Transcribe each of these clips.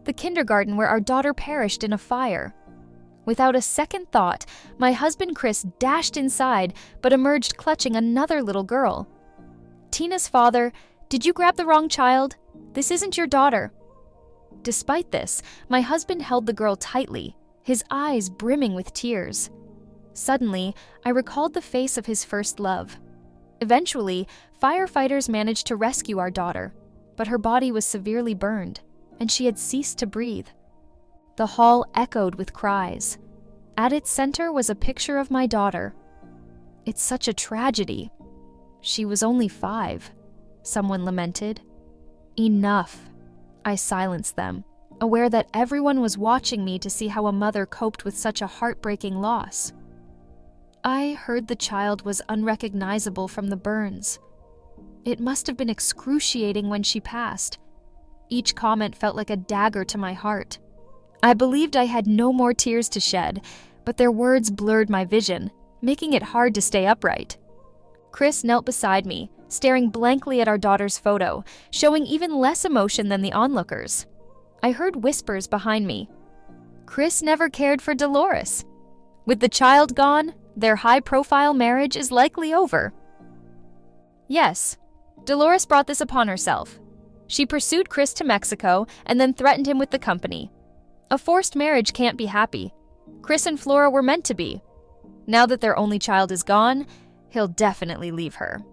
the kindergarten where our daughter perished in a fire. Without a second thought, my husband Chris dashed inside but emerged clutching another little girl. "Tina's father, did you grab the wrong child? This isn't your daughter." Despite this, my husband held the girl tightly, his eyes brimming with tears. Suddenly, I recalled the face of his first love. Eventually, firefighters managed to rescue our daughter, but her body was severely burned, and she had ceased to breathe. The hall echoed with cries. At its center was a picture of my daughter. "It's such a tragedy. She was only 5, someone lamented. "Enough." I silenced them, aware that everyone was watching me to see how a mother coped with such a heartbreaking loss. I heard the child was unrecognizable from the burns. It must have been excruciating when she passed. Each comment felt like a dagger to my heart. I believed I had no more tears to shed, but their words blurred my vision, making it hard to stay upright. Chris knelt beside me, staring blankly at our daughter's photo, showing even less emotion than the onlookers. I heard whispers behind me. Chris never cared for Dolores. With the child gone, their high-profile marriage is likely over. Yes, Dolores brought this upon herself. She pursued Chris to Mexico and then threatened him with the company. A forced marriage can't be happy. Chris and Flora were meant to be. Now that their only child is gone, he'll definitely leave her.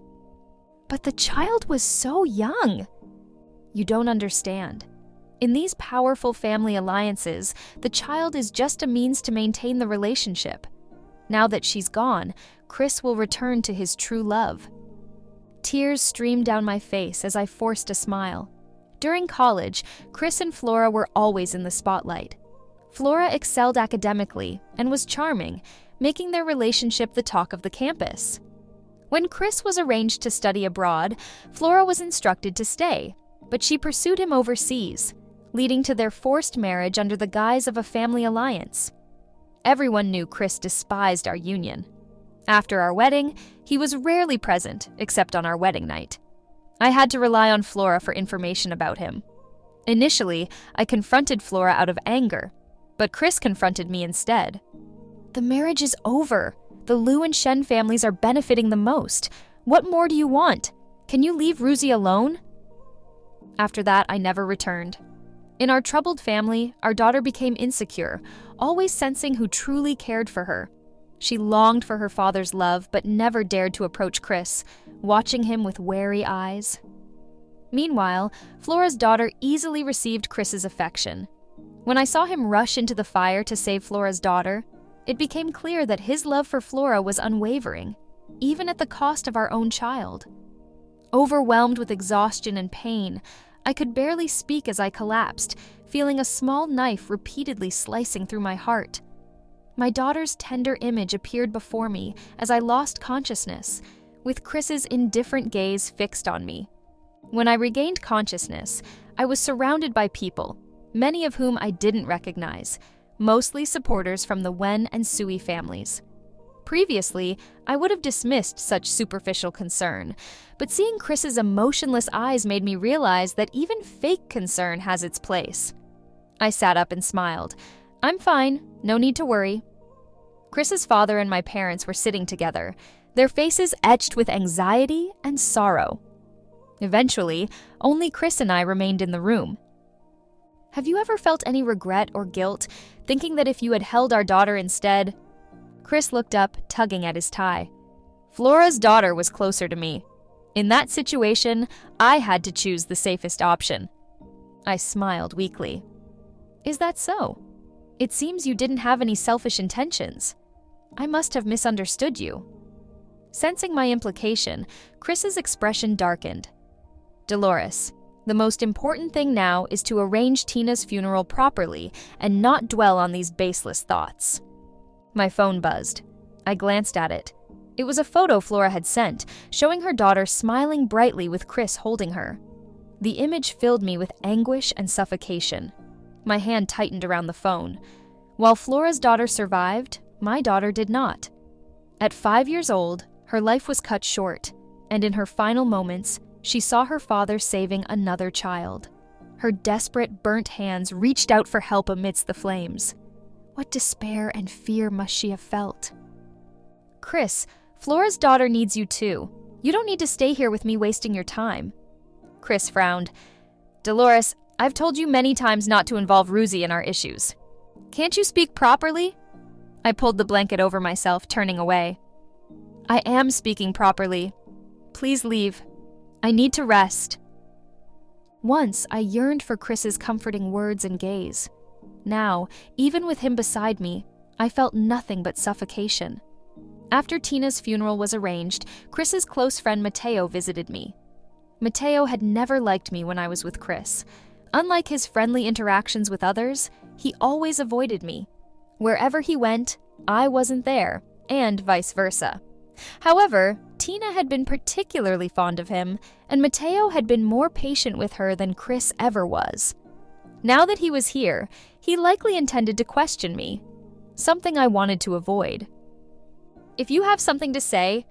But the child was so young. You don't understand. In these powerful family alliances, the child is just a means to maintain the relationship. Now that she's gone, Chris will return to his true love. Tears streamed down my face as I forced a smile. During college, Chris and Flora were always in the spotlight. Flora excelled academically and was charming, making their relationship the talk of the campus. When Chris was arranged to study abroad, Flora was instructed to stay, but she pursued him overseas, leading to their forced marriage under the guise of a family alliance. Everyone knew Chris despised our union. After our wedding, he was rarely present, except on our wedding night. I had to rely on Flora for information about him. Initially, I confronted Flora out of anger, but Chris confronted me instead. "The marriage is over. The Liu and Shen families are benefiting the most. What more do you want? Can you leave Ruzi alone?" After that, I never returned. In our troubled family, our daughter became insecure, always sensing who truly cared for her. She longed for her father's love, but never dared to approach Chris, watching him with wary eyes. Meanwhile, Flora's daughter easily received Chris's affection. When I saw him rush into the fire to save Flora's daughter, it became clear that his love for Flora was unwavering, even at the cost of our own child. Overwhelmed with exhaustion and pain, I could barely speak as I collapsed, feeling a small knife repeatedly slicing through my heart. My daughter's tender image appeared before me as I lost consciousness, with Chris's indifferent gaze fixed on me. When I regained consciousness, I was surrounded by people, many of whom I didn't recognize, mostly supporters from the Wen and Sui families. Previously, I would have dismissed such superficial concern, but seeing Chris's emotionless eyes made me realize that even fake concern has its place. I sat up and smiled. "I'm fine, no need to worry." Chris's father and my parents were sitting together, their faces etched with anxiety and sorrow. Eventually, only Chris and I remained in the room. "Have you ever felt any regret or guilt, thinking that if you had held our daughter instead—" Chris looked up, tugging at his tie. "Flora's daughter was closer to me. In that situation, I had to choose the safest option." I smiled weakly. "Is that so? It seems you didn't have any selfish intentions. I must have misunderstood you." Sensing my implication, Chris's expression darkened. "Dolores, the most important thing now is to arrange Tina's funeral properly and not dwell on these baseless thoughts." My phone buzzed. I glanced at it. It was a photo Flora had sent, showing her daughter smiling brightly with Chris holding her. The image filled me with anguish and suffocation. My hand tightened around the phone. While Flora's daughter survived, my daughter did not. At 5 years old, her life was cut short, and in her final moments, she saw her father saving another child. Her desperate, burnt hands reached out for help amidst the flames. What despair and fear must she have felt? "Chris, Flora's daughter needs you too. You don't need to stay here with me wasting your time." Chris frowned. "Dolores, I've told you many times not to involve Ruzi in our issues. Can't you speak properly?" I pulled the blanket over myself, turning away. "I am speaking properly. Please leave. I need to rest." Once, I yearned for Chris's comforting words and gaze. Now, even with him beside me, I felt nothing but suffocation. After Tina's funeral was arranged, Chris's close friend Mateo visited me. Mateo had never liked me when I was with Chris. Unlike his friendly interactions with others, he always avoided me. Wherever he went, I wasn't there, and vice versa. However, Tina had been particularly fond of him, and Mateo had been more patient with her than Chris ever was. Now that he was here, he likely intended to question me, something I wanted to avoid. "If you have something to say,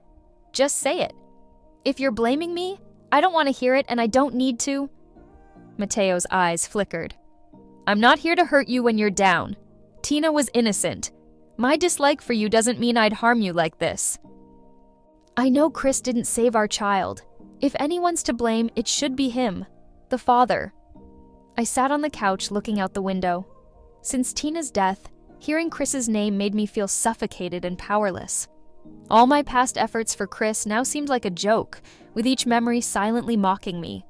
just say it. If you're blaming me, I don't want to hear it and I don't need to." Mateo's eyes flickered. "I'm not here to hurt you when you're down. Tina was innocent. My dislike for you doesn't mean I'd harm you like this." "I know Chris didn't save our child. If anyone's to blame, it should be him, the father." I sat on the couch looking out the window. Since Tina's death, hearing Chris's name made me feel suffocated and powerless. All my past efforts for Chris now seemed like a joke, with each memory silently mocking me.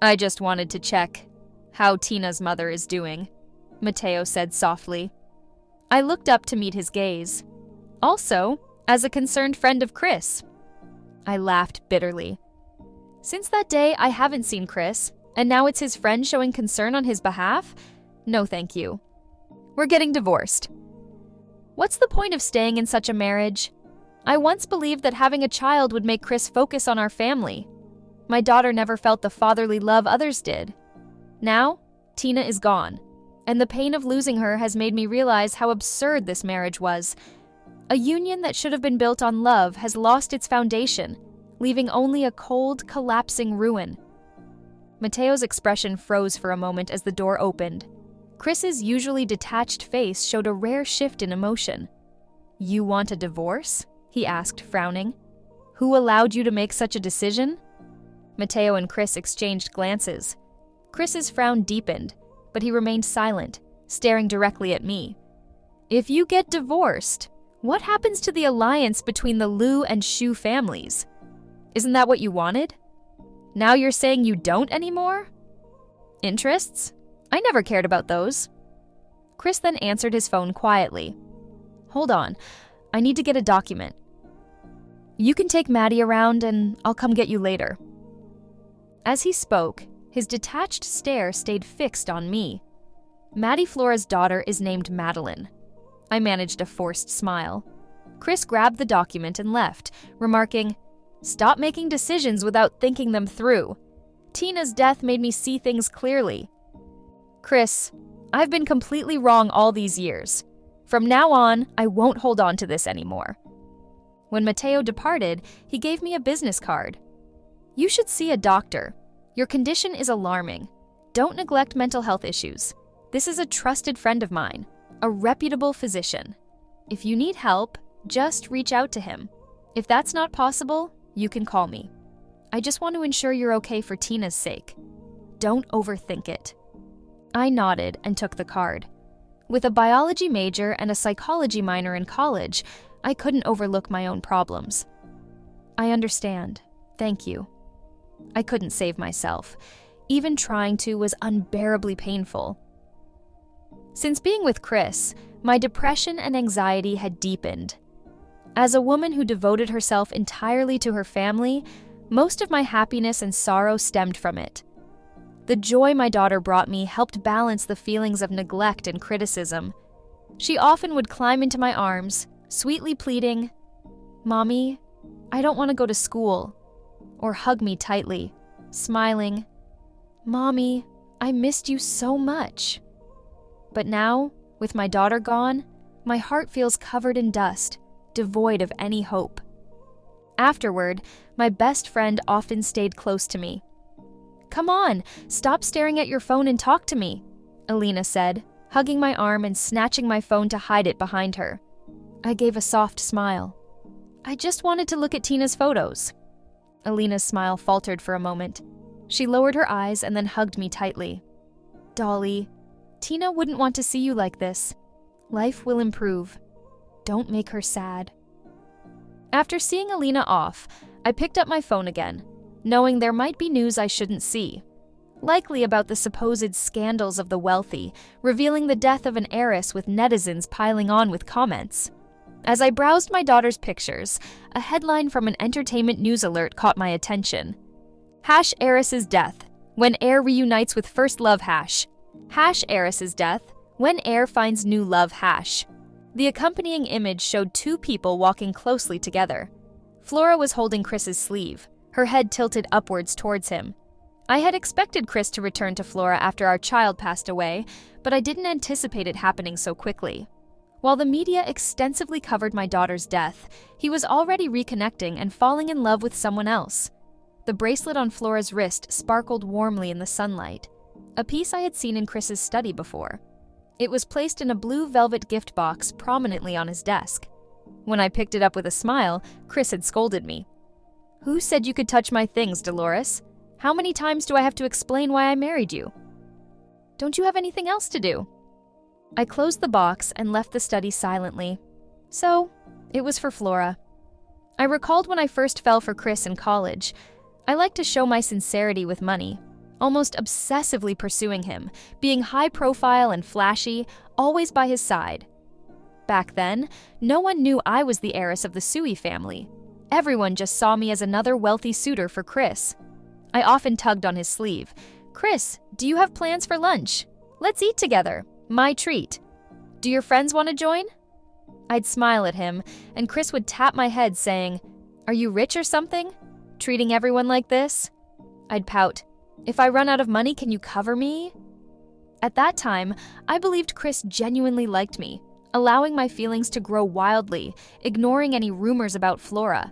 "I just wanted to check how Tina's mother is doing," Mateo said softly. I looked up to meet his gaze. "Also, as a concerned friend of Chris." I laughed bitterly. Since that day, I haven't seen Chris, and now it's his friend showing concern on his behalf? No, thank you. We're getting divorced. What's the point of staying in such a marriage? I once believed that having a child would make Chris focus on our family. My daughter never felt the fatherly love others did. Now, Tina is gone, and the pain of losing her has made me realize how absurd this marriage was. A union that should have been built on love has lost its foundation, leaving only a cold, collapsing ruin. Mateo's expression froze for a moment as the door opened. Chris's usually detached face showed a rare shift in emotion. "You want a divorce?" he asked, frowning. "Who allowed you to make such a decision?" Mateo and Chris exchanged glances. Chris's frown deepened, but he remained silent, staring directly at me. "If you get divorced, what happens to the alliance between the Liu and Shu families? Isn't that what you wanted? Now you're saying you don't anymore? Interests? I never cared about those." Chris then answered his phone quietly. "Hold on, I need to get a document. You can take Maddie around and I'll come get you later." As he spoke, his detached stare stayed fixed on me. Maddie Flora's daughter is named Madeline. I managed a forced smile. Chris grabbed the document and left, remarking, "Stop making decisions without thinking them through. Tina's death made me see things clearly. Chris, I've been completely wrong all these years. From now on, I won't hold on to this anymore." When Mateo departed, he gave me a business card. "You should see a doctor. Your condition is alarming. Don't neglect mental health issues. This is a trusted friend of mine, a reputable physician. If you need help, just reach out to him. If that's not possible, you can call me. I just want to ensure you're okay for Tina's sake. Don't overthink it." I nodded and took the card. With a biology major and a psychology minor in college, I couldn't overlook my own problems. "I understand. Thank you." I couldn't save myself. Even trying to was unbearably painful. Since being with Chris, my depression and anxiety had deepened. As a woman who devoted herself entirely to her family, most of my happiness and sorrow stemmed from it. The joy my daughter brought me helped balance the feelings of neglect and criticism. She often would climb into my arms, sweetly pleading, "Mommy, I don't want to go to school," or hug me tightly, smiling, "Mommy, I missed you so much." But now, with my daughter gone, my heart feels covered in dust, devoid of any hope. Afterward, my best friend often stayed close to me. "Come on, stop staring at your phone and talk to me," Alina said, hugging my arm and snatching my phone to hide it behind her. I gave a soft smile. "I just wanted to look at Tina's photos." Alina's smile faltered for a moment. She lowered her eyes and then hugged me tightly. "Dolly, Tina wouldn't want to see you like this. Life will improve. Don't make her sad." After seeing Alina off, I picked up my phone again, knowing there might be news I shouldn't see. Likely about the supposed scandals of the wealthy, revealing the death of an heiress with netizens piling on with comments. As I browsed my daughter's pictures, a headline from an entertainment news alert caught my attention. #Heiress's death, when heir reunites with first love #. #Heiress's death, when heir finds new love #. The accompanying image showed two people walking closely together. Flora was holding Chris's sleeve, her head tilted upwards towards him. I had expected Chris to return to Flora after our child passed away, but I didn't anticipate it happening so quickly. While the media extensively covered my daughter's death, he was already reconnecting and falling in love with someone else. The bracelet on Flora's wrist sparkled warmly in the sunlight, a piece I had seen in Chris's study before. It was placed in a blue velvet gift box prominently on his desk. When I picked it up with a smile, Chris had scolded me. "Who said you could touch my things, Dolores? How many times do I have to explain why I married you? Don't you have anything else to do?" I closed the box and left the study silently. So, it was for Flora. I recalled when I first fell for Chris in college. I liked to show my sincerity with money, almost obsessively pursuing him, being high profile and flashy, always by his side. Back then, no one knew I was the heiress of the Sui family. Everyone just saw me as another wealthy suitor for Chris. I often tugged on his sleeve. "Chris, do you have plans for lunch? Let's eat together. My treat. Do your friends want to join?" I'd smile at him, and Chris would tap my head saying, "Are you rich or something? Treating everyone like this?" I'd pout, "If I run out of money, can you cover me?" At that time, I believed Chris genuinely liked me, allowing my feelings to grow wildly, ignoring any rumors about Flora.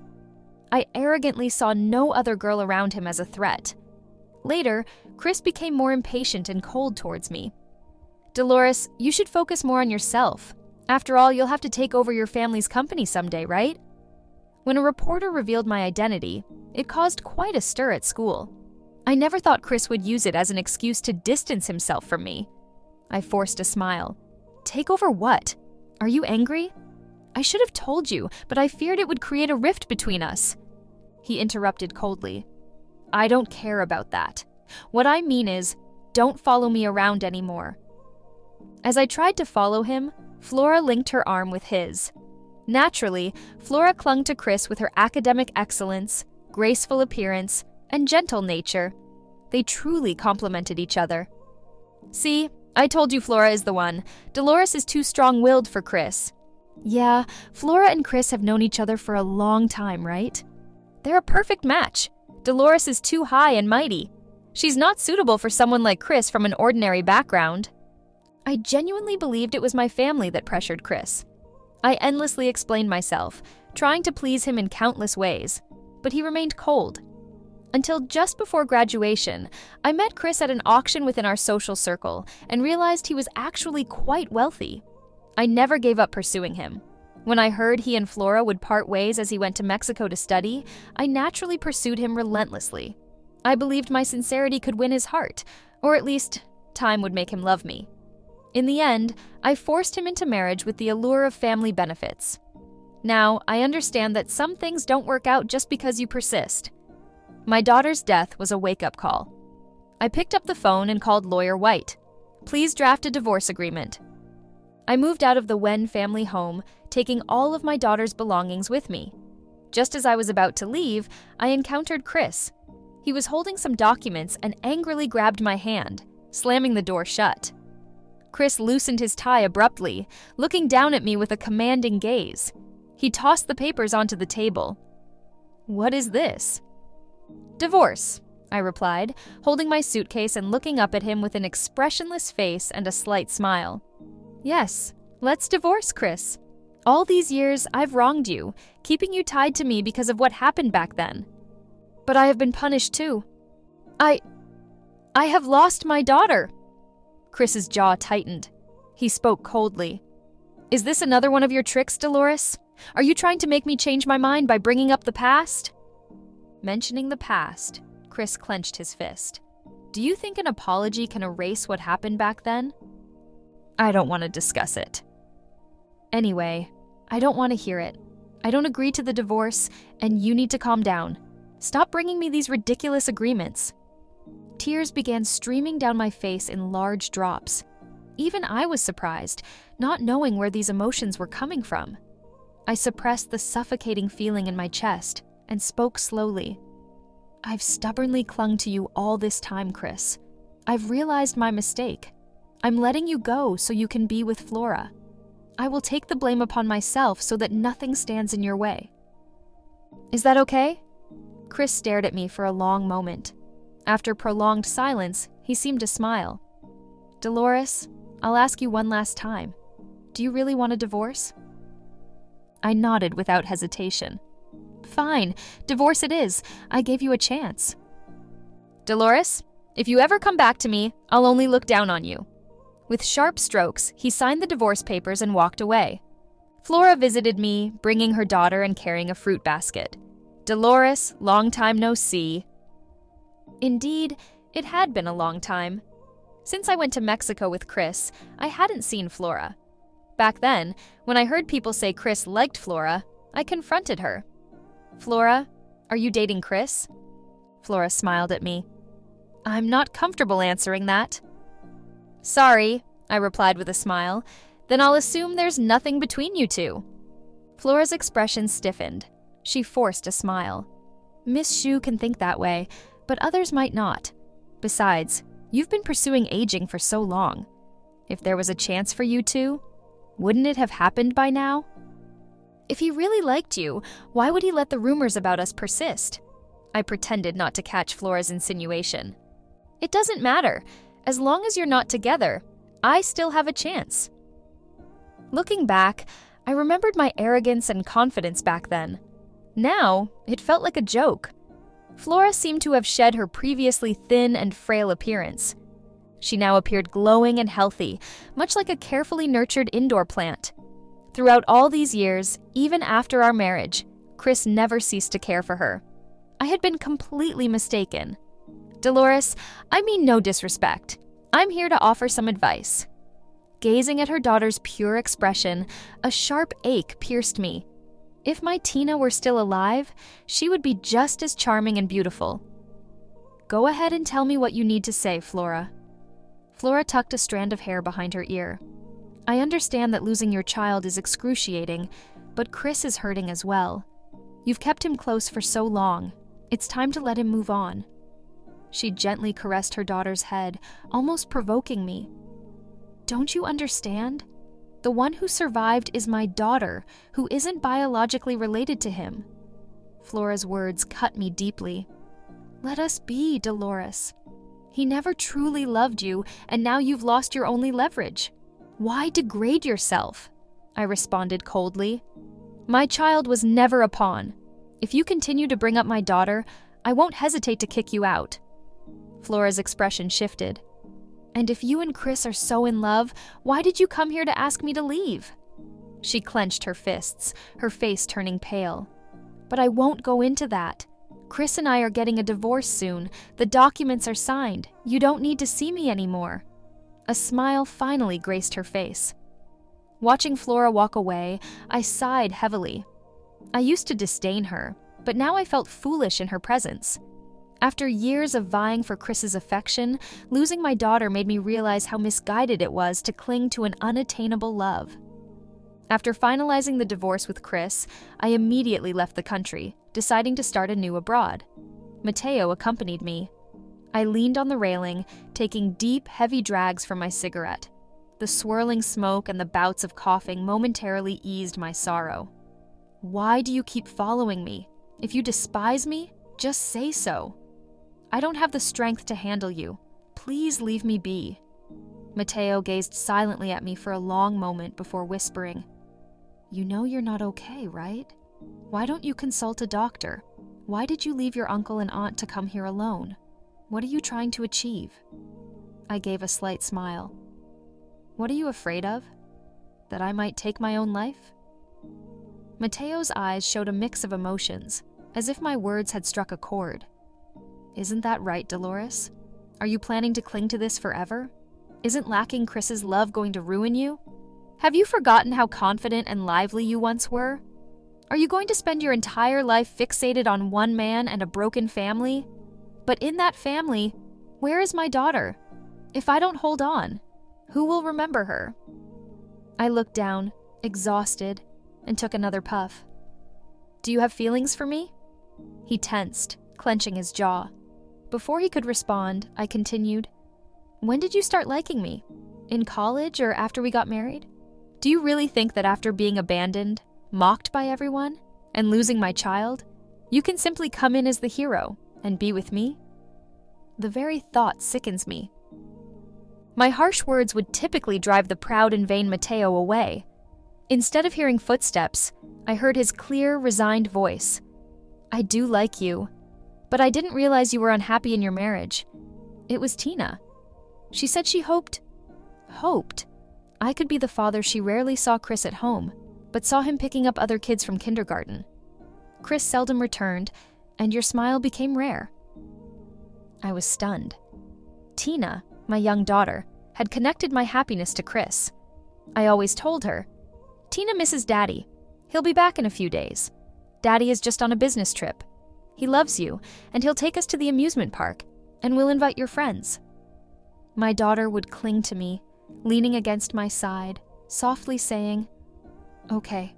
I arrogantly saw no other girl around him as a threat. Later, Chris became more impatient and cold towards me. "Dolores, you should focus more on yourself. After all, you'll have to take over your family's company someday, right?" When a reporter revealed my identity, it caused quite a stir at school. I never thought Chris would use it as an excuse to distance himself from me. I forced a smile. "Take over what? Are you angry?" "I should have told you, but I feared it would create a rift between us." He interrupted coldly. "I don't care about that. What I mean is, don't follow me around anymore." As I tried to follow him, Flora linked her arm with his. Naturally, Flora clung to Chris with her academic excellence, graceful appearance, and gentle nature. They truly complemented each other. "See, I told you Flora is the one. Dolores is too strong-willed for Chris." "Yeah, Flora and Chris have known each other for a long time, right? They're a perfect match. Dolores is too high and mighty. She's not suitable for someone like Chris from an ordinary background." I genuinely believed it was my family that pressured Chris. I endlessly explained myself, trying to please him in countless ways, but he remained cold. Until just before graduation, I met Chris at an auction within our social circle and realized he was actually quite wealthy. I never gave up pursuing him. When I heard he and Flora would part ways as he went to Mexico to study, I naturally pursued him relentlessly. I believed my sincerity could win his heart, or at least, time would make him love me. In the end, I forced him into marriage with the allure of family benefits. Now, I understand that some things don't work out just because you persist. My daughter's death was a wake-up call. I picked up the phone and called Lawyer White. "Please draft a divorce agreement." I moved out of the Wen family home, taking all of my daughter's belongings with me. Just as I was about to leave, I encountered Chris. He was holding some documents and angrily grabbed my hand, slamming the door shut. Chris loosened his tie abruptly, looking down at me with a commanding gaze. He tossed the papers onto the table. "What is this?" "Divorce," I replied, holding my suitcase and looking up at him with an expressionless face and a slight smile. "Yes, let's divorce, Chris. All these years, I've wronged you, keeping you tied to me because of what happened back then. But I have been punished too. I have lost my daughter. Chris's jaw tightened. He spoke coldly. Is this another one of your tricks, Dolores? Are you trying to make me change my mind by bringing up the past? Mentioning the past, Chris clenched his fist. Do you think an apology can erase what happened back then? I don't want to discuss it. Anyway, I don't want to hear it. I don't agree to the divorce, and you need to calm down. Stop bringing me these ridiculous agreements. Tears began streaming down my face in large drops. Even I was surprised, not knowing where these emotions were coming from. I suppressed the suffocating feeling in my chest and spoke slowly. I've stubbornly clung to you all this time, Chris. I've realized my mistake. I'm letting you go so you can be with Flora. I will take the blame upon myself so that nothing stands in your way. Is that okay? Chris stared at me for a long moment. After prolonged silence, he seemed to smile. Dolores, I'll ask you one last time. Do you really want a divorce? I nodded without hesitation. Fine, divorce it is. I gave you a chance. Dolores, if you ever come back to me, I'll only look down on you. With sharp strokes, he signed the divorce papers and walked away. Flora visited me, bringing her daughter and carrying a fruit basket. Dolores, long time no see. Indeed, it had been a long time. Since I went to Mexico with Chris, I hadn't seen Flora. Back then, when I heard people say Chris liked Flora, I confronted her. Flora, are you dating Chris? Flora smiled at me. I'm not comfortable answering that. Sorry, I replied with a smile. Then I'll assume there's nothing between you two. Flora's expression stiffened. She forced a smile. Miss Xu can think that way, but others might not. Besides, you've been pursuing aging for so long. If there was a chance for you two, wouldn't it have happened by now? If he really liked you, why would he let the rumors about us persist? I pretended not to catch Flora's insinuation. It doesn't matter. As long as you're not together, I still have a chance. Looking back, I remembered my arrogance and confidence back then. Now, it felt like a joke. Flora seemed to have shed her previously thin and frail appearance. She now appeared glowing and healthy, much like a carefully nurtured indoor plant. Throughout all these years, even after our marriage, Chris never ceased to care for her. I had been completely mistaken. Dolores, I mean no disrespect. I'm here to offer some advice. Gazing at her daughter's pure expression, a sharp ache pierced me. If my Tina were still alive, she would be just as charming and beautiful. Go ahead and tell me what you need to say, Flora. Flora tucked a strand of hair behind her ear. I understand that losing your child is excruciating, but Chris is hurting as well. You've kept him close for so long. It's time to let him move on. She gently caressed her daughter's head, almost provoking me. Don't you understand? The one who survived is my daughter, who isn't biologically related to him. Flora's words cut me deeply. Let us be, Dolores. He never truly loved you, and now you've lost your only leverage. Why degrade yourself? I responded coldly. My child was never a pawn. If you continue to bring up my daughter, I won't hesitate to kick you out. Flora's expression shifted. And if you and Chris are so in love, why did you come here to ask me to leave? She clenched her fists, her face turning pale. But I won't go into that. Chris and I are getting a divorce soon. The documents are signed. You don't need to see me anymore. A smile finally graced her face. Watching Flora walk away, I sighed heavily. I used to disdain her, but now I felt foolish in her presence. After years of vying for Chris's affection, losing my daughter made me realize how misguided it was to cling to an unattainable love. After finalizing the divorce with Chris, I immediately left the country, deciding to start anew abroad. Mateo accompanied me. I leaned on the railing, taking deep, heavy drags from my cigarette. The swirling smoke and the bouts of coughing momentarily eased my sorrow. Why do you keep following me? If you despise me, just say so. I don't have the strength to handle you. Please leave me be. Mateo gazed silently at me for a long moment before whispering, You know you're not okay, right? Why don't you consult a doctor? Why did you leave your uncle and aunt to come here alone? What are you trying to achieve? I gave a slight smile. What are you afraid of? That I might take my own life? Mateo's eyes showed a mix of emotions, as if my words had struck a chord. Isn't that right, Dolores? Are you planning to cling to this forever? Isn't lacking Chris's love going to ruin you? Have you forgotten how confident and lively you once were? Are you going to spend your entire life fixated on one man and a broken family? But in that family, where is my daughter? If I don't hold on, who will remember her? I looked down, exhausted, and took another puff. Do you have feelings for me? He tensed, clenching his jaw. Before he could respond, I continued, when did you start liking me? In college or after we got married? Do you really think that after being abandoned, mocked by everyone, and losing my child, you can simply come in as the hero and be with me? The very thought sickens me. My harsh words would typically drive the proud and vain Mateo away. Instead of hearing footsteps, I heard his clear, resigned voice. I do like you, but I didn't realize you were unhappy in your marriage. It was Tina. She said she hoped I could be the father she rarely saw Chris at home, but saw him picking up other kids from kindergarten. Chris seldom returned, and your smile became rare. I was stunned. Tina, my young daughter, had connected my happiness to Chris. I always told her, Tina misses Daddy. He'll be back in a few days. Daddy is just on a business trip. He loves you, and he'll take us to the amusement park, and we'll invite your friends. My daughter would cling to me, leaning against my side, softly saying, okay.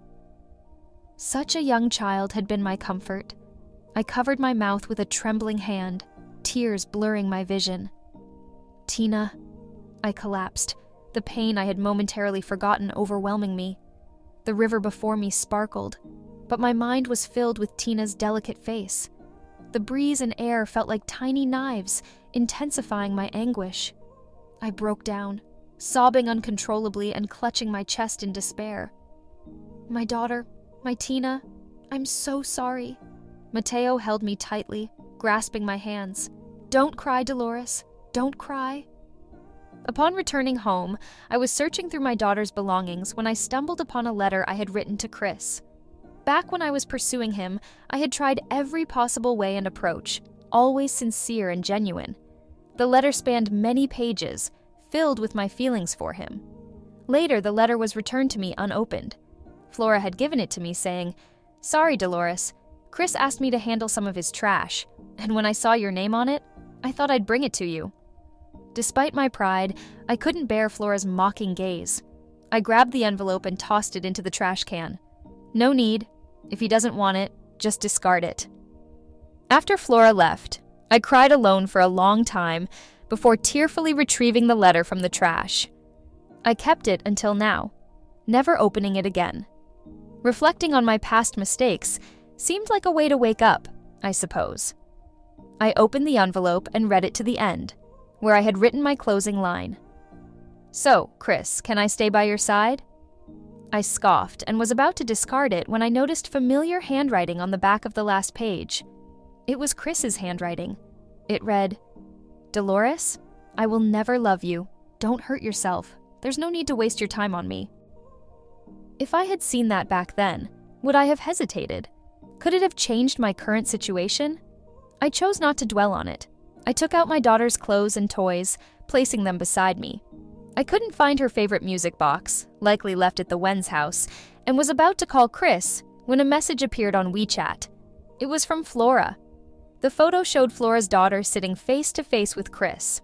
Such a young child had been my comfort. I covered my mouth with a trembling hand, tears blurring my vision. Tina, I collapsed, the pain I had momentarily forgotten overwhelming me. The river before me sparkled, but my mind was filled with Tina's delicate face. The breeze and air felt like tiny knives, intensifying my anguish. I broke down, sobbing uncontrollably and clutching my chest in despair. My daughter, my Tina, I'm so sorry. Mateo held me tightly, grasping my hands. Don't cry, Dolores. Don't cry. Upon returning home, I was searching through my daughter's belongings when I stumbled upon a letter I had written to Chris. Back when I was pursuing him, I had tried every possible way and approach, always sincere and genuine. The letter spanned many pages, filled with my feelings for him. Later, the letter was returned to me unopened. Flora had given it to me, saying, Sorry, Dolores. Chris asked me to handle some of his trash, and when I saw your name on it, I thought I'd bring it to you. Despite my pride, I couldn't bear Flora's mocking gaze. I grabbed the envelope and tossed it into the trash can. No need. If he doesn't want it, just discard it. After Flora left, I cried alone for a long time before tearfully retrieving the letter from the trash. I kept it until now, never opening it again. Reflecting on my past mistakes seemed like a way to wake up, I suppose. I opened the envelope and read it to the end, where I had written my closing line. So, Chris, can I stay by your side? I scoffed and was about to discard it when I noticed familiar handwriting on the back of the last page. It was Chris's handwriting. It read, Dolores, I will never love you. Don't hurt yourself. There's no need to waste your time on me. If I had seen that back then, would I have hesitated? Could it have changed my current situation? I chose not to dwell on it. I took out my daughter's clothes and toys, placing them beside me. I couldn't find her favorite music box, likely left at the Wen's house, and was about to call Chris when a message appeared on WeChat. It was from Flora. The photo showed Flora's daughter sitting face to face with Chris.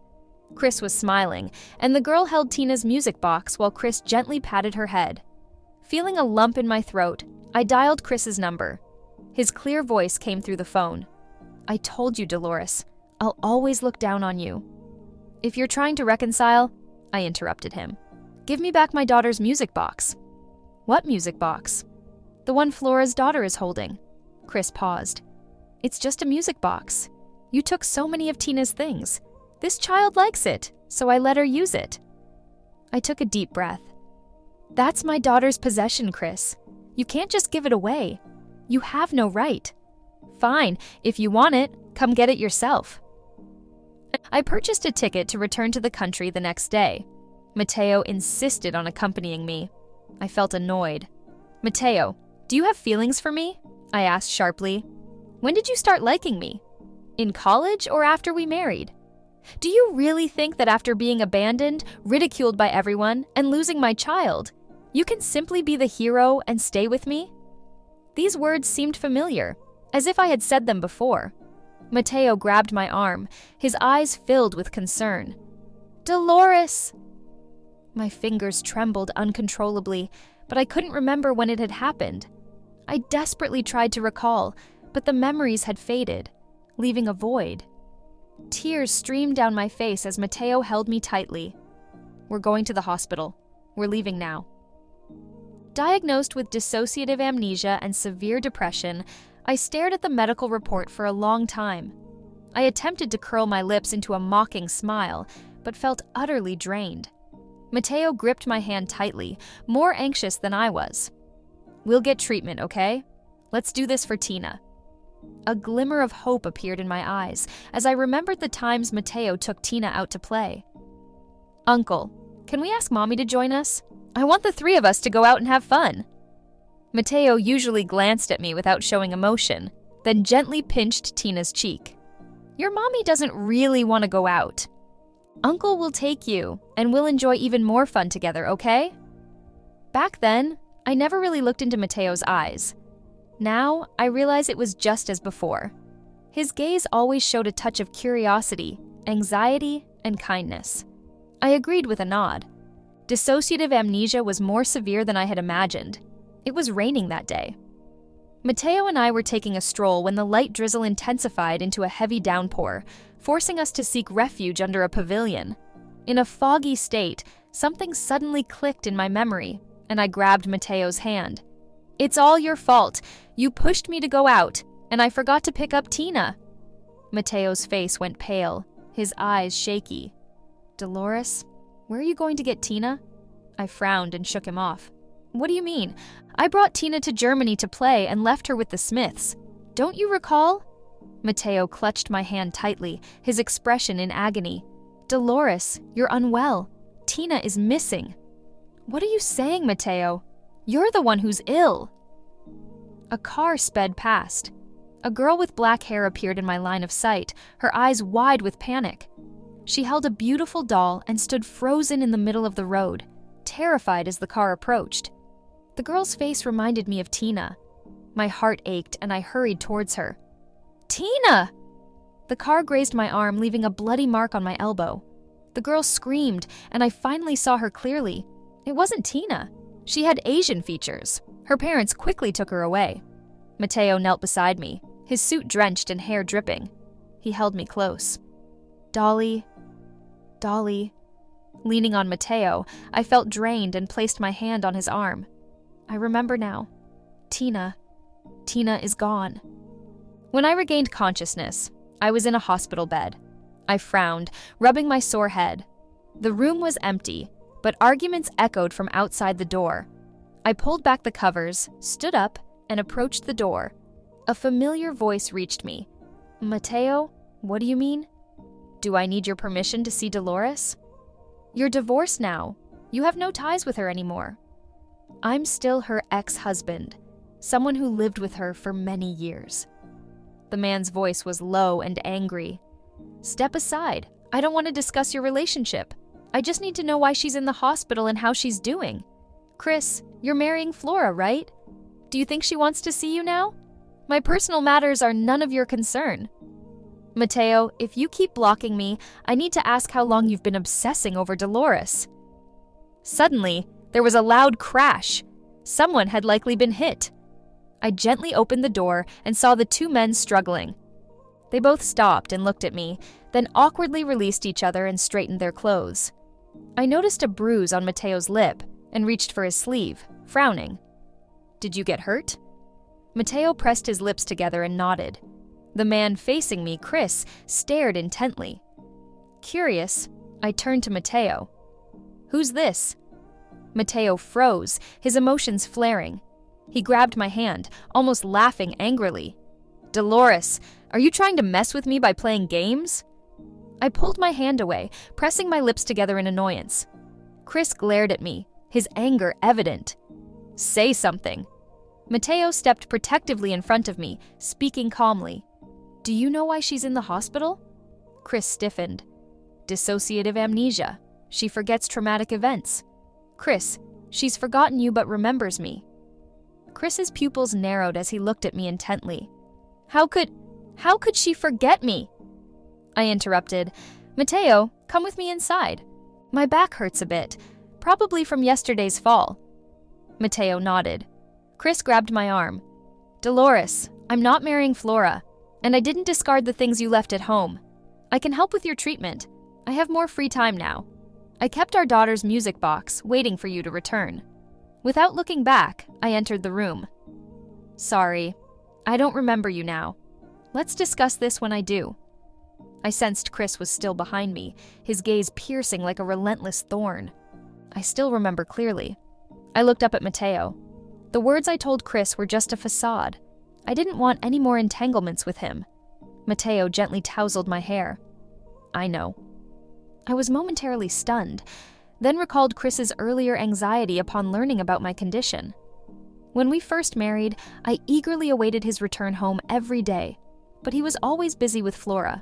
Chris was smiling, and the girl held Tina's music box while Chris gently patted her head. Feeling a lump in my throat, I dialed Chris's number. His clear voice came through the phone. I told you, Dolores, I'll always look down on you. If you're trying to reconcile, I interrupted him. Give me back my daughter's music box. What music box? The one Flora's daughter is holding. Chris paused. It's just a music box. You took so many of Tina's things. This child likes it, so I let her use it. I took a deep breath. That's my daughter's possession, Chris. You can't just give it away. You have no right. Fine, if you want it, come get it yourself. I purchased a ticket to return to the country the next day. Mateo insisted on accompanying me. I felt annoyed. "Mateo, do you have feelings for me?" I asked sharply. "When did you start liking me? In college or after we married? Do you really think that after being abandoned, ridiculed by everyone, and losing my child, you can simply be the hero and stay with me?" These words seemed familiar, as if I had said them before. Mateo grabbed my arm, his eyes filled with concern. "Dolores!" My fingers trembled uncontrollably, but I couldn't remember when it had happened. I desperately tried to recall, but the memories had faded, leaving a void. Tears streamed down my face as Mateo held me tightly. "We're going to the hospital. We're leaving now." Diagnosed with dissociative amnesia and severe depression, I stared at the medical report for a long time. I attempted to curl my lips into a mocking smile, but felt utterly drained. Mateo gripped my hand tightly, more anxious than I was. "We'll get treatment, okay? Let's do this for Tina." A glimmer of hope appeared in my eyes as I remembered the times Mateo took Tina out to play. "Uncle, can we ask Mommy to join us? I want the three of us to go out and have fun." Mateo usually glanced at me without showing emotion, then gently pinched Tina's cheek. "Your mommy doesn't really want to go out. Uncle will take you, and we'll enjoy even more fun together, okay?" Back then, I never really looked into Mateo's eyes. Now, I realize it was just as before. His gaze always showed a touch of curiosity, anxiety, and kindness. I agreed with a nod. Dissociative amnesia was more severe than I had imagined. It was raining that day. Mateo and I were taking a stroll when the light drizzle intensified into a heavy downpour, forcing us to seek refuge under a pavilion. In a foggy state, something suddenly clicked in my memory, and I grabbed Mateo's hand. "It's all your fault. You pushed me to go out, and I forgot to pick up Tina." Mateo's face went pale, his eyes shaky. "Dolores, where are you going to get Tina?" I frowned and shook him off. "What do you mean? I brought Tina to Germany to play and left her with the Smiths. Don't you recall?" Mateo clutched my hand tightly, his expression in agony. "Dolores, you're unwell. Tina is missing." "What are you saying, Mateo? You're the one who's ill." A car sped past. A girl with black hair appeared in my line of sight, her eyes wide with panic. She held a beautiful doll and stood frozen in the middle of the road, terrified as the car approached. The girl's face reminded me of Tina. My heart ached and I hurried towards her. "Tina!" The car grazed my arm, leaving a bloody mark on my elbow. The girl screamed, and I finally saw her clearly. It wasn't Tina. She had Asian features. Her parents quickly took her away. Mateo knelt beside me, his suit drenched and hair dripping. He held me close. Dolly. Leaning on Mateo, I felt drained and placed my hand on his arm. I remember now. Tina is gone. When I regained consciousness, I was in a hospital bed. I frowned, rubbing my sore head. The room was empty, but arguments echoed from outside the door. I pulled back the covers, stood up, and approached the door. A familiar voice reached me. "Mateo, what do you mean?" "Do I need your permission to see Dolores?" "You're divorced now. You have no ties with her anymore." "I'm still her ex-husband, someone who lived with her for many years." The man's voice was low and angry. "Step aside. I don't want to discuss your relationship. I just need to know why she's in the hospital and how she's doing. Chris, you're marrying Flora, right? Do you think she wants to see you now? My personal matters are none of your concern." "Mateo, if you keep blocking me, I need to ask how long you've been obsessing over Dolores." Suddenly, there was a loud crash. Someone had likely been hit. I gently opened the door and saw the two men struggling. They both stopped and looked at me, then awkwardly released each other and straightened their clothes. I noticed a bruise on Mateo's lip and reached for his sleeve, frowning. "Did you get hurt?" Mateo pressed his lips together and nodded. The man facing me, Chris, stared intently. Curious, I turned to Mateo. "Who's this?" Mateo froze, his emotions flaring. He grabbed my hand, almost laughing angrily. "Dolores, are you trying to mess with me by playing games?" I pulled my hand away, pressing my lips together in annoyance. Chris glared at me, his anger evident. "Say something." Mateo stepped protectively in front of me, speaking calmly. "Do you know why she's in the hospital?" Chris stiffened. "Dissociative amnesia. She forgets traumatic events." "Chris, she's forgotten you but remembers me." Chris's pupils narrowed as he looked at me intently. How could she forget me?" I interrupted. "Mateo, come with me inside. My back hurts a bit, probably from yesterday's fall." Mateo nodded. Chris grabbed my arm. "Dolores, I'm not marrying Flora, and I didn't discard the things you left at home. I can help with your treatment. I have more free time now. I kept our daughter's music box, waiting for you to return." Without looking back, I entered the room. "Sorry, I don't remember you now. Let's discuss this when I do." I sensed Chris was still behind me, his gaze piercing like a relentless thorn. I still remember clearly. I looked up at Mateo. The words I told Chris were just a facade. I didn't want any more entanglements with him. Mateo gently tousled my hair. "I know." I was momentarily stunned, then recalled Chris's earlier anxiety upon learning about my condition. When we first married, I eagerly awaited his return home every day, but he was always busy with Flora.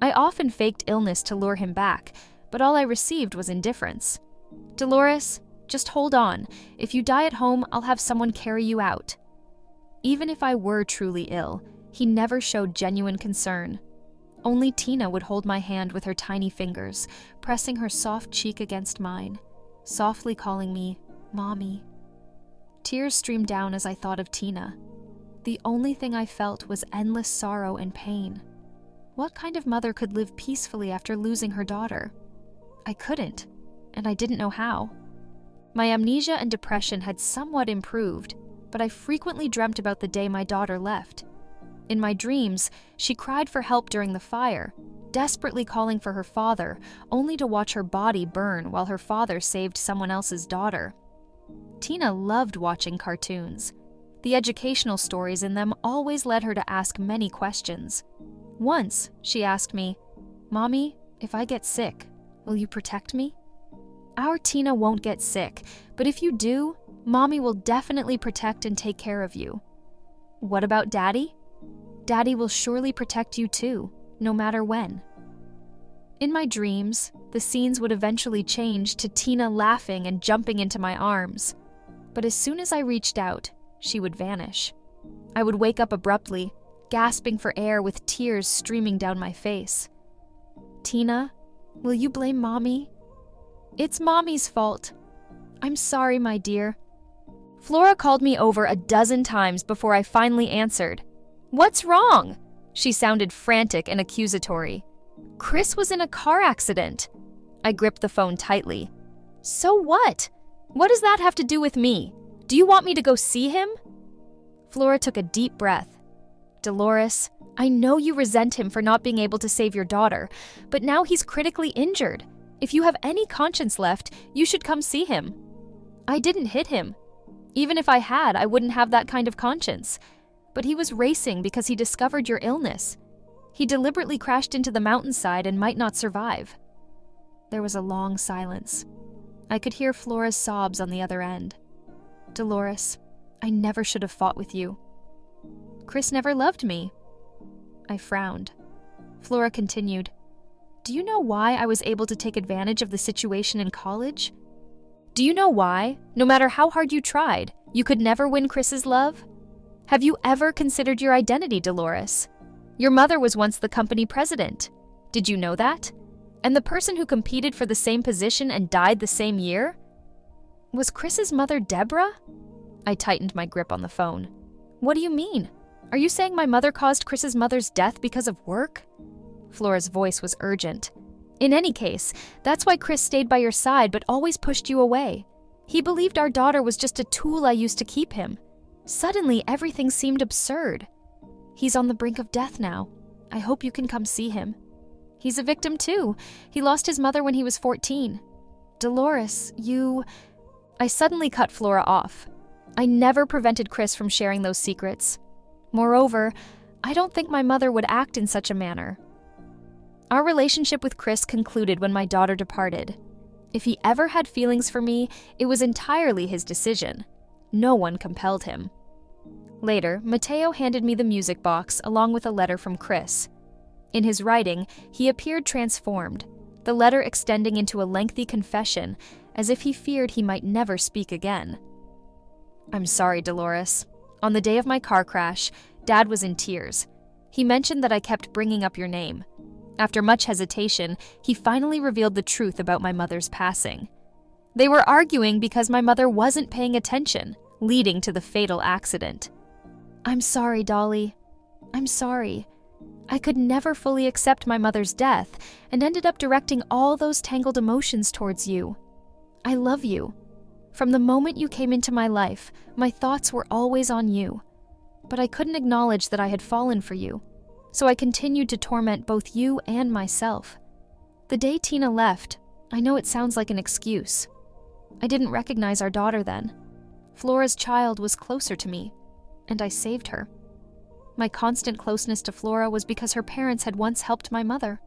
I often faked illness to lure him back, but all I received was indifference. "Dolores, just hold on. If you die at home, I'll have someone carry you out." Even if I were truly ill, he never showed genuine concern. Only Tina would hold my hand with her tiny fingers, pressing her soft cheek against mine, softly calling me Mommy. Tears streamed down as I thought of Tina. The only thing I felt was endless sorrow and pain. What kind of mother could live peacefully after losing her daughter? I couldn't, and I didn't know how. My amnesia and depression had somewhat improved, but I frequently dreamt about the day my daughter left. In my dreams, she cried for help during the fire, desperately calling for her father, only to watch her body burn while her father saved someone else's daughter. Tina loved watching cartoons. The educational stories in them always led her to ask many questions. Once, she asked me, "Mommy, if I get sick, will you protect me?" Our Tina won't get sick, but if you do, Mommy will definitely protect and take care of you. What about Daddy? Daddy will surely protect you too, no matter when. In my dreams, the scenes would eventually change to Tina laughing and jumping into my arms. But as soon as I reached out, she would vanish. I would wake up abruptly, gasping for air with tears streaming down my face. "Tina, will you blame Mommy?" "It's Mommy's fault." "I'm sorry, my dear." Flora called me over a dozen times before I finally answered. "What's wrong?" She sounded frantic and accusatory. "Chris was in a car accident." I gripped the phone tightly. "So what? What does that have to do with me? Do you want me to go see him?" Flora took a deep breath. "Dolores, I know you resent him for not being able to save your daughter, but now he's critically injured. If you have any conscience left, you should come see him." "I didn't hit him. Even if I had, I wouldn't have that kind of conscience. But he was racing because he discovered your illness. He deliberately crashed into the mountainside and might not survive." There was a long silence. I could hear Flora's sobs on the other end. "Dolores, I never should have fought with you. Chris never loved me." I frowned. Flora continued, "Do you know why I was able to take advantage of the situation in college? Do you know why, no matter how hard you tried, you could never win Chris's love? Have you ever considered your identity, Dolores? Your mother was once the company president. Did you know that? And the person who competed for the same position and died the same year? Was Chris's mother Deborah?" I tightened my grip on the phone. "What do you mean? Are you saying my mother caused Chris's mother's death because of work?" Flora's voice was urgent. "In any case, that's why Chris stayed by your side but always pushed you away. He believed our daughter was just a tool I used to keep him. Suddenly, everything seemed absurd. He's on the brink of death now. I hope you can come see him. He's a victim too. He lost his mother when he was 14. Dolores, you..." I suddenly cut Flora off. I never prevented Chris from sharing those secrets. Moreover, I don't think my mother would act in such a manner. Our relationship with Chris concluded when my daughter departed. If he ever had feelings for me, it was entirely his decision. No one compelled him. Later, Mateo handed me the music box along with a letter from Chris. In his writing, he appeared transformed, the letter extending into a lengthy confession, as if he feared he might never speak again. "I'm sorry, Dolores. On the day of my car crash, Dad was in tears. He mentioned that I kept bringing up your name. After much hesitation, he finally revealed the truth about my mother's passing. They were arguing because my mother wasn't paying attention, leading to the fatal accident. I'm sorry, Dolly. I'm sorry. I could never fully accept my mother's death and ended up directing all those tangled emotions towards you. I love you. From the moment you came into my life, my thoughts were always on you. But I couldn't acknowledge that I had fallen for you, so I continued to torment both you and myself. The day Tina left, I know it sounds like an excuse. I didn't recognize our daughter then. Flora's child was closer to me, and I saved her. My constant closeness to Flora was because her parents had once helped my mother.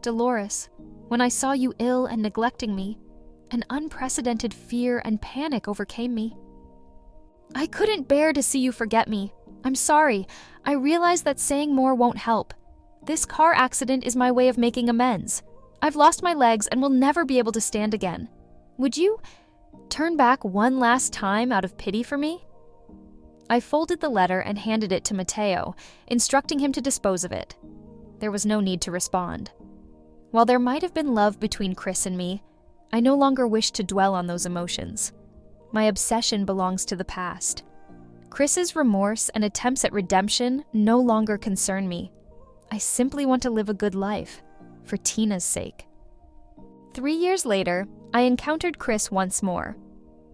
Dolores, when I saw you ill and neglecting me, an unprecedented fear and panic overcame me. I couldn't bear to see you forget me. I'm sorry. I realize that saying more won't help. This car accident is my way of making amends. I've lost my legs and will never be able to stand again. Would you turn back one last time out of pity for me? I folded the letter and handed it to Mateo, instructing him to dispose of it. There was no need to respond. While there might have been love between Chris and me, I no longer wished to dwell on those emotions. My obsession belongs to the past. Chris's remorse and attempts at redemption no longer concern me. I simply want to live a good life, for Tina's sake. 3 years later, I encountered Chris once more.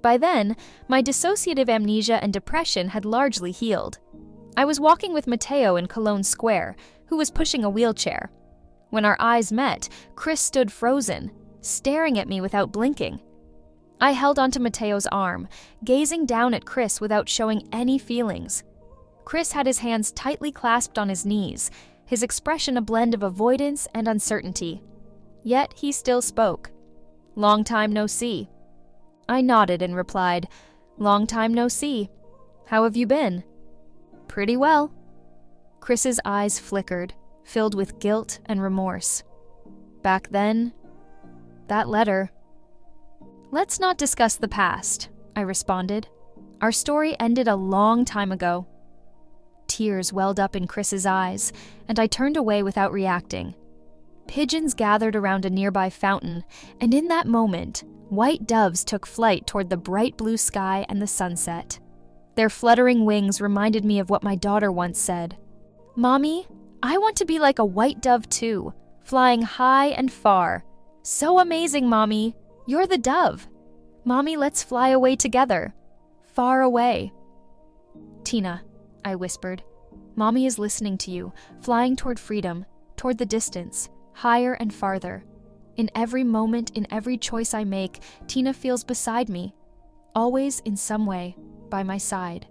By then, my dissociative amnesia and depression had largely healed. I was walking with Mateo in Cologne Square, who was pushing a wheelchair. When our eyes met, Chris stood frozen, staring at me without blinking. I held onto Mateo's arm, gazing down at Chris without showing any feelings. Chris had his hands tightly clasped on his knees, his expression a blend of avoidance and uncertainty. Yet he still spoke. "Long time no see." I nodded and replied, "Long time no see. How have you been?" "Pretty well." Chris's eyes flickered, filled with guilt and remorse. Back then, that letter. "Let's not discuss the past," I responded. "Our story ended a long time ago." Tears welled up in Chris's eyes, and I turned away without reacting. Pigeons gathered around a nearby fountain, and in that moment, white doves took flight toward the bright blue sky and the sunset. Their fluttering wings reminded me of what my daughter once said. "Mommy, I want to be like a white dove too, flying high and far. So amazing, Mommy. You're the dove. Mommy, let's fly away together. Far away." "Tina," I whispered, "Mommy is listening to you, flying toward freedom, toward the distance, higher and farther. In every moment, in every choice I make, Tina feels beside me, always in some way by my side."